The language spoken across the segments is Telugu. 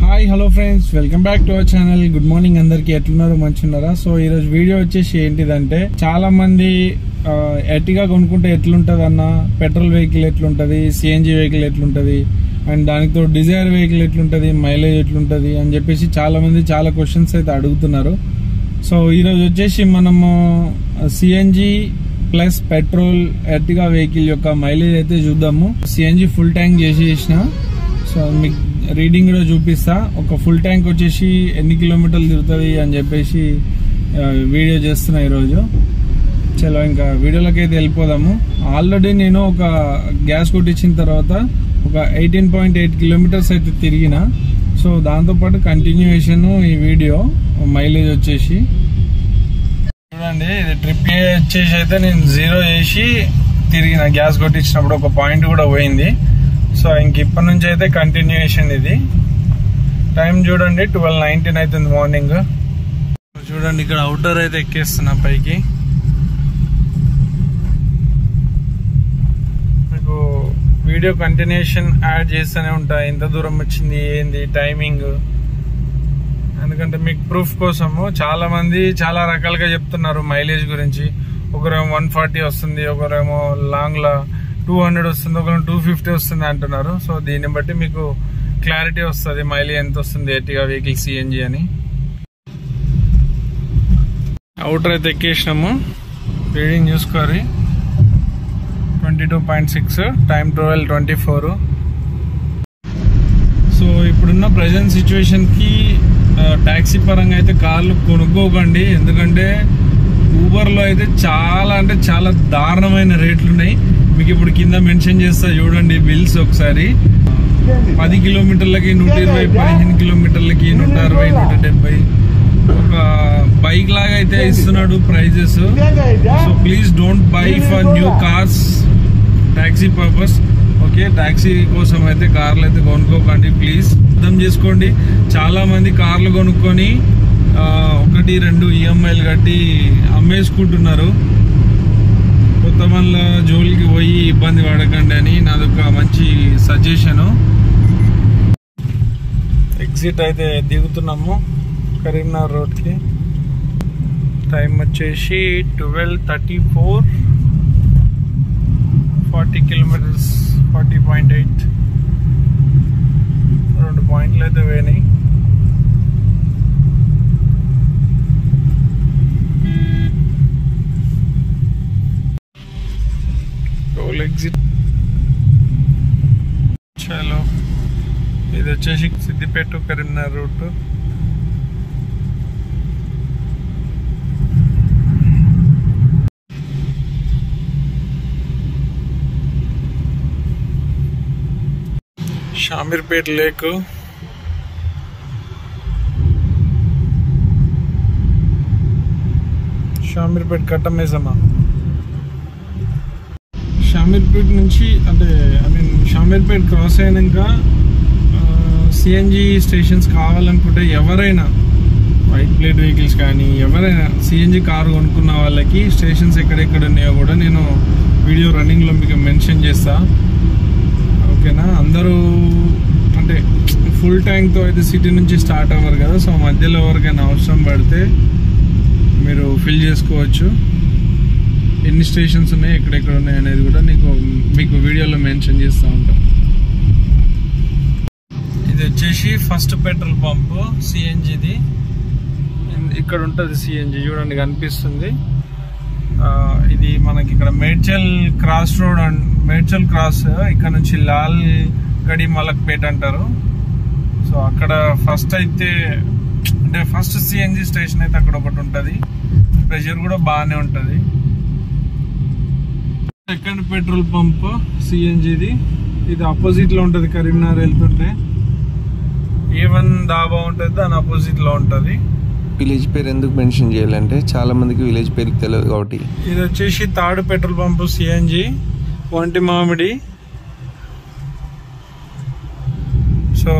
Hi hello friends, welcome back to our channel. Good morning అందరికి. ఎట్లున్నారు? మంచిన్నారా? సో ఈరోజు వీడియో వచ్చేసి ఏంటిదంటే, చాలా మంది ఎర్టిగా కొనుక్కుంటే ఎట్లుంటది అన్న, పెట్రోల్ వెహికల్ ఎట్లుంటది, సిఎన్జి వెహికల్ ఎట్లుంటది, అండ్ దానితో డిజైర్ వెహికల్ ఎట్లుంటది, మైలేజ్ ఎట్లుంటది అని చెప్పేసి చాలా మంది చాలా క్వశ్చన్స్ అయితే అడుగుతున్నారు. సో ఈరోజు వచ్చేసి మనము CNG plus petrol Ertiga vehicle యొక్క మైలేజ్ అయితే చూద్దాము. సిఎన్జి ఫుల్ ట్యాంక్ చేసిన, సో మీకు రీడింగ్ కూడా చూపిస్తా. ఒక ఫుల్ ట్యాంక్ వచ్చేసి ఎన్ని కిలోమీటర్లు తిరుగుతుంది అని చెప్పేసి వీడియో చేస్తున్నా ఈరోజు. చలో ఇంకా వీడియోలోకి అయితే వెళ్ళిపోదాము. ఆల్రెడీ నేను ఒక గ్యాస్ కొట్టించిన తర్వాత ఒక 18.8 కిలోమీటర్స్ అయితే తిరిగిన. సో దాంతోపాటు కంటిన్యూయేషన్ ఈ వీడియో మైలేజ్ వచ్చేసి చూడండి. ఇది ట్రిప్ వచ్చేసి అయితే నేను 0 చేసి తిరిగిన. గ్యాస్ కొట్టించినప్పుడు ఒక పాయింట్ కూడా పోయింది. సో ఇంక ఇప్పటి నుంచి అయితే కంటిన్యూయేషన్. ఇది టైం చూడండి 12:19 అవుతుంది మార్నింగ్. చూడండి ఇక్కడ అవుటర్ అయితే ఎక్కేస్తున్నా పైకి. మీకు వీడియో కంటిన్యూషన్ యాడ్ చేస్తూనే ఉంటా, ఎంత దూరం వచ్చింది ఏంది టైమింగ్, ఎందుకంటే మీకు ప్రూఫ్ కోసము. చాలా మంది చాలా రకాలుగా చెప్తున్నారు మైలేజ్ గురించి. ఒకరేమో 140 వస్తుంది, ఒకరేమో లాంగ్ లా 200 వస్తుంది, ఒకరు 250 వస్తుంది అంటున్నారు. సో దీన్ని బట్టి మీకు క్లారిటీ వస్తుంది మైలేజ్ ఎంత వస్తుంది ఎర్టిగా వెహికల్ సిఎన్జి అని. అవుటర్ అయితే ఎక్కేసినాము. రీడింగ్ చూసుకోరి 22.6, టైం 12:24. సో ఇప్పుడున్న ప్రజెంట్ సిచ్యువేషన్ కి టాక్సీ పరంగా అయితే కార్లు కొనుక్కోకండి. ఎందుకంటే ఊబర్ లో అయితే చాలా అంటే చాలా దారుణమైన రేట్లు ఉన్నాయి. మీకు ఇప్పుడు కింద మెన్షన్ చేస్తా చూడండి బిల్స్ ఒకసారి. 10 కిలోమీటర్లకి 120, 15 కిలోమీటర్లకి 160, 170. ఒక బైక్ లాగా అయితే ఇస్తున్నాడు prices. So please don't buy for new cars taxi purpose. Okay, taxi కోసం అయితే కార్లు అయితే కొనుక్కోకండి ప్లీజ్. అర్థం చేసుకోండి. చాలా మంది కార్లు కొనుక్కొని 1-2 ఈఎంఐలు కట్టి అమ్మేసుకుంటున్నారు. కొత్త వాళ్ళ జోలికి పోయి ఇబ్బంది పడకండి అని నాదొక మంచి సజెషను. ఎగ్జిట్ అయితే దిగుతున్నాము కరీంనగర్ రోడ్కి. టైం వచ్చేసి 12:34, 40 కిలోమీటర్స్, 40.8. 2 పాయింట్లు అయితే పోయినాయి. ఎగ్జిట్. చలో ఇది వచ్చేసి సిద్దిపేట కరీంనగర్ రూట్. షామీర్పేట లేక్, షామీర్పేట కట్టమేసమా. షామీర్పేట నుంచి అంటే షామీర్పేట క్రాస్ అయినాక సిఎన్జి స్టేషన్స్ కావాలనుకుంటే ఎవరైనా వైట్ ప్లేట్ వెహికల్స్ కానీ ఎవరైనా సిఎన్జి కారు కొనుక్కున్న వాళ్ళకి స్టేషన్స్ ఎక్కడెక్కడ ఉన్నాయో కూడా నేను వీడియో రన్నింగ్లో మీకు మెన్షన్ చేస్తా. ఓకేనా? అందరూ అంటే ఫుల్ ట్యాంక్తో అయితే సిటీ నుంచి స్టార్ట్ అవ్వరు కదా. సో మధ్యలో ఎవరికైనా అవసరం పడితే మీరు ఫిల్ చేసుకోవచ్చు. ఎన్ని స్టేషన్స్ ఉన్నాయి, ఎక్కడెక్కడ ఉన్నాయి అనేది కూడా మీకు వీడియోలో మెన్షన్ చేస్తూ ఉంటాం. ఇది వచ్చేసి ఫస్ట్ పెట్రోల్ పంప్ సిఎన్జిది. ఇక్కడ ఉంటుంది సిఎన్జి, చూడండి కనిపిస్తుంది. ఇది మనకి ఇక్కడ Medchal cross road, Medchal cross, ఇక్కడ నుంచి లాల్ గడి మలక్పేట అంటారు. సో అక్కడ ఫస్ట్ అయితే అంటే ఫస్ట్ సిఎన్జి స్టేషన్ అయితే అక్కడ ఒకటి ఉంటుంది. ప్రెషర్ కూడా బాగానే ఉంటుంది. సెకండ్ పెట్రోల్ పంప్ సిఎన్జిది. ఇది ఆపోజిట్ లో ఉంటుంది. కరీంనగర్ వెళ్తుంటే A1 దాబా ఉంటుంది, దాని ఆపోజిట్ లో ఉంటుంది. విలేజ్ పేరు ఎందుకు మెన్షన్ చేయాలంటే చాలా మందికి విలేజ్ పేరు తెలియదు కాబట్టి. ఇది వచ్చేసి థర్డ్ పెట్రోల్ పంప్ సిఎన్జి, వంటి మామిడి. సో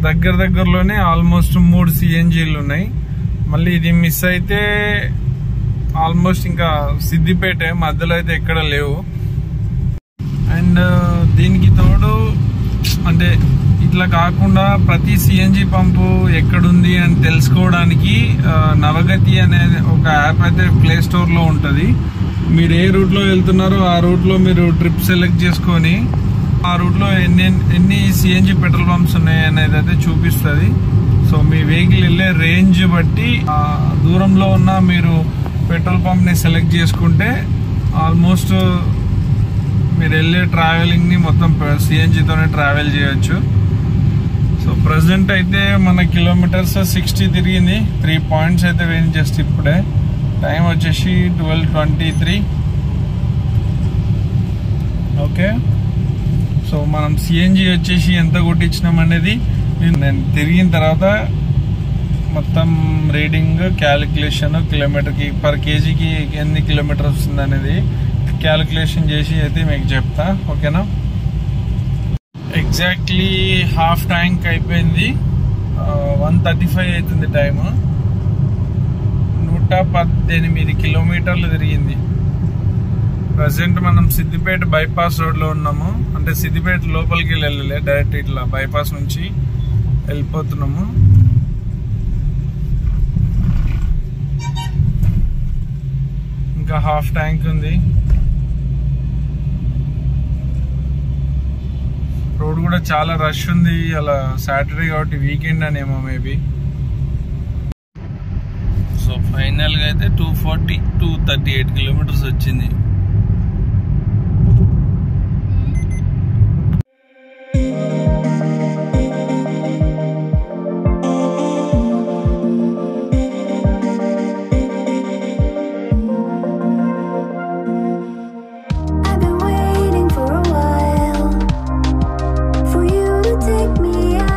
దగ్గరలోనే ఆల్మోస్ట్ 3 సిఎన్జీలు ఉన్నాయి. మళ్ళీ ఇది మిస్ అయితే ఆల్మోస్ట్ ఇంకా సిద్దిపేట మధ్యలో అయితే ఎక్కడ లేవు. అండ్ దీనికి తోడు అంటే ఇట్లా కాకుండా ప్రతి సిఎన్జి పంపు ఎక్కడుంది అని తెలుసుకోవడానికి నవగతి అనే ఒక యాప్ అయితే ప్లే స్టోర్ లో ఉంటది. మీరు ఏ రూట్ లో వెళ్తున్నారో ఆ రూట్ లో మీరు ట్రిప్ సెలెక్ట్ చేసుకొని ఆ రూట్ లో ఎన్ని సిఎన్జి పెట్రోల్ పంప్స్ ఉన్నాయి అనేది అయితే చూపిస్తుంది. సో మీ వెహికల్ వెళ్ళే రేంజ్ బట్టి దూరంలో ఉన్న మీరు పెట్రోల్ పంప్ ని సెలెక్ట్ చేసుకుంటే ఆల్మోస్ట్ మీరు వెళ్ళే ట్రావెలింగ్ ని మొత్తం సిఎన్జితోనే ట్రావెల్ చేయొచ్చు. సో ప్రజెంట్ అయితే మన కిలోమీటర్స్ 60 తిరిగింది. 3 పాయింట్స్ అయితే వేయింగ్ జస్ట్ ఇప్పుడే. టైం వచ్చేసి 12:23. ఓకే, సో మనం సిఎన్జి వచ్చేసి ఎంత కొట్టించినాం అనేది నేను తిరిగిన తర్వాత మొత్తం రీడింగ్ క్యాలిక్యులేషన్ కిలోమీటర్కి పర్ కేజీకి ఎన్ని కిలోమీటర్స్ వస్తుంది అనేది క్యాలిక్యులేషన్ చేసి అయితే మీకు చెప్తా. ఓకేనా, ఎగ్జాక్ట్లీ హాఫ్ ట్యాంక్ అయిపోయింది. 1:35 అవుతుంది టైము. 118 కిలోమీటర్లు తిరిగింది. ప్రజెంట్ మనం సిద్దిపేట బైపాస్ రోడ్ లో ఉన్నాము. అంటే సిద్దిపేట లోపలికి వెళ్ళలే, డైరెక్ట్ ఇట్లా బైపాస్ నుంచి వెళ్ళిపోతున్నాము. ఇంకా హాఫ్ ట్యాంక్ ఉంది. రోడ్ కూడా చాలా రష్ ఉంది. అలా సాటర్డే కాబట్టి వీకెండ్ అనేమో మేబీ. సో ఫైనల్ గా అయితే 238 కిలోమీటర్స్ వచ్చింది.